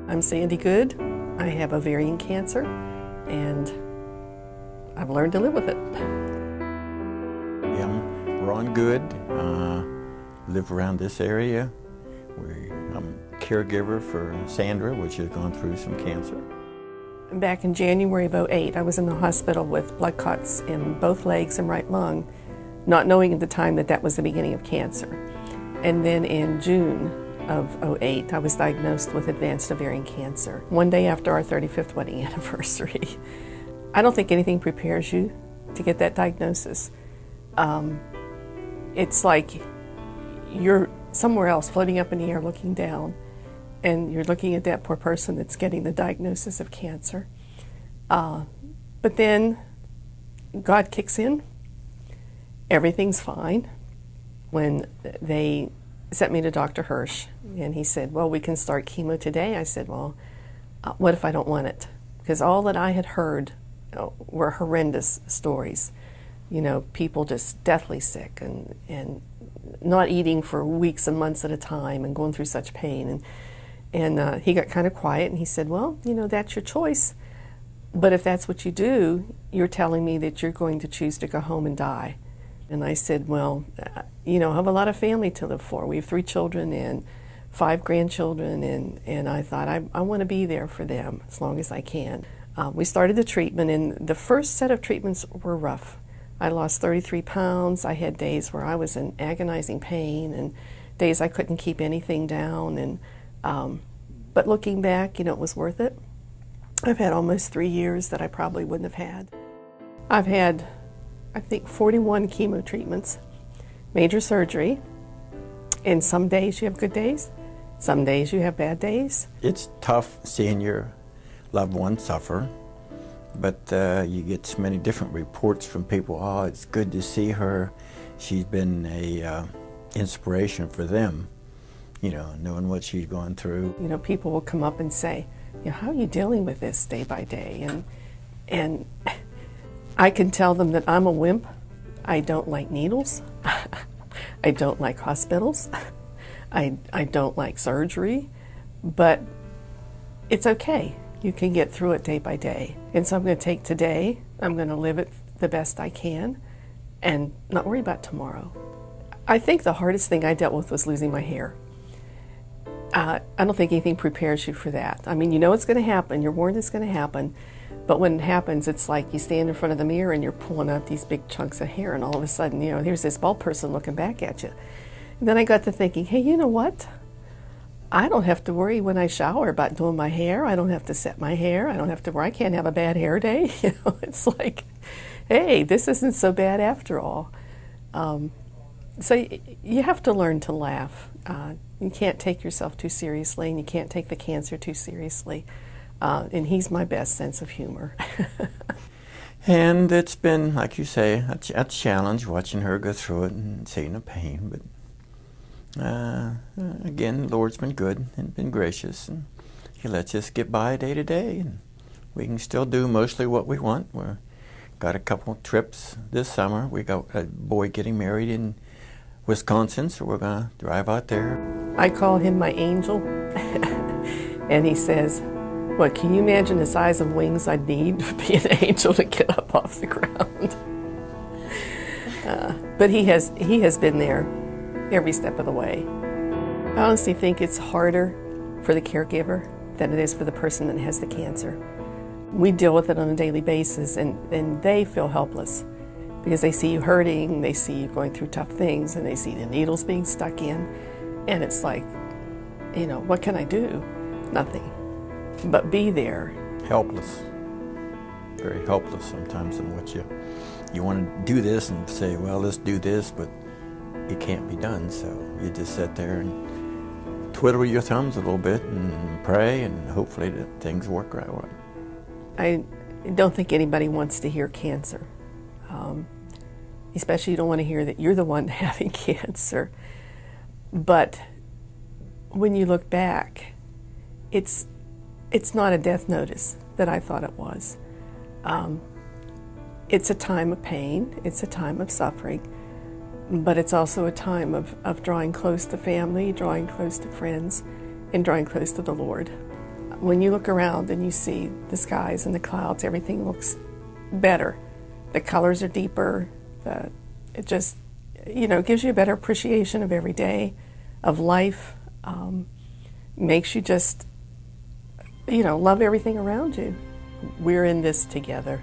I'm Sandy Good. I have ovarian cancer, and I've learned to live with it. Yeah, I'm Ron Good. Live around this area. I'm a caregiver for Sandra, which has gone through some cancer. Back in January of '08, I was in the hospital with blood clots in both legs and right lung, not knowing at the time that that was the beginning of cancer. And then in June of '08, I was diagnosed with advanced ovarian cancer, one day after our 35th wedding anniversary. I don't think anything prepares you to get that diagnosis. It's like you're somewhere else floating up in the air looking down, and you're looking at that poor person that's getting the diagnosis of cancer. But then God kicks in. Everything's fine. When they sent me to Dr. Hirsch, and he said, well, we can start chemo today. I said, well, what if I don't want it? Because all that I had heard were horrendous stories. You know, people just deathly sick and not eating for weeks and months at a time and going through such pain. And he got kind of quiet, and he said, well, you know, that's your choice. But if that's what you do, you're telling me that you're going to choose to go home and die. And I said, well, you know, I have a lot of family to live for. We have 3 children and 5 grandchildren, and I thought I want to be there for them as long as I can. We started the treatment, and the first set of treatments were rough. I lost 33 pounds. I had days where I was in agonizing pain and days I couldn't keep anything down. And but looking back, you know, it was worth it. I've had almost 3 years that I probably wouldn't have had. I've had, I think, 41 chemo treatments, major surgery, and some days you have good days, some days you have bad days. It's tough seeing your loved one suffer, but you get so many different reports from people. Oh, it's good to see her. She's been a inspiration for them, you know, knowing what she's going through. You know, people will come up and say, you know, how are you dealing with this day by day? And I can tell them that I'm a wimp. I don't like needles. I don't like hospitals. I don't like surgery, but it's okay. You can get through it day by day. And so I'm going to take today, I'm going to live it the best I can and not worry about tomorrow. I think the hardest thing I dealt with was losing my hair. I don't think anything prepares you for that. I mean, you know it's going to happen, you're warned it's going to happen, but when it happens, it's like you stand in front of the mirror and you're pulling out these big chunks of hair, and all of a sudden, you know, here's this bald person looking back at you. And then I got to thinking, hey, you know what? I don't have to worry when I shower about doing my hair. I don't have to set my hair. I don't have to worry. I can't have a bad hair day. You know, it's like, hey, this isn't so bad after all. So you have to learn to laugh. You can't take yourself too seriously, and you can't take the cancer too seriously. And he's my best sense of humor. And it's been, like you say, a challenge watching her go through it and seeing the pain. But again, the Lord's been good and been gracious, and He lets us get by day to day, and we can still do mostly what we want. We've got a couple trips this summer. We got a boy getting married in Wisconsin, so we're going to drive out there. I call him my angel, and he says, what, can you imagine the size of wings I'd need to be an angel to get up off the ground? But he has been there every step of the way. I honestly think it's harder for the caregiver than it is for the person that has the cancer. We deal with it on a daily basis, and they feel helpless because they see you hurting, they see you going through tough things, and they see the needles being stuck in, and it's like, you know, what can I do? Nothing. But be there. Helpless. Very helpless sometimes in what you want to do this and say, well, let's do this, but it can't be done. So you just sit there and twiddle your thumbs a little bit and pray, and hopefully that things work right away. I don't think anybody wants to hear cancer. Especially you don't want to hear that you're the one having cancer. But when you look back, it's not a death notice that I thought it was. It's a time of pain, it's a time of suffering, but it's also a time of drawing close to family, drawing close to friends, and drawing close to the Lord. when you look around and you see the skies and the clouds, everything looks better. The colors are deeper. It just, gives you a better appreciation of every day, of life. Makes you just, love everything around you. We're in this together.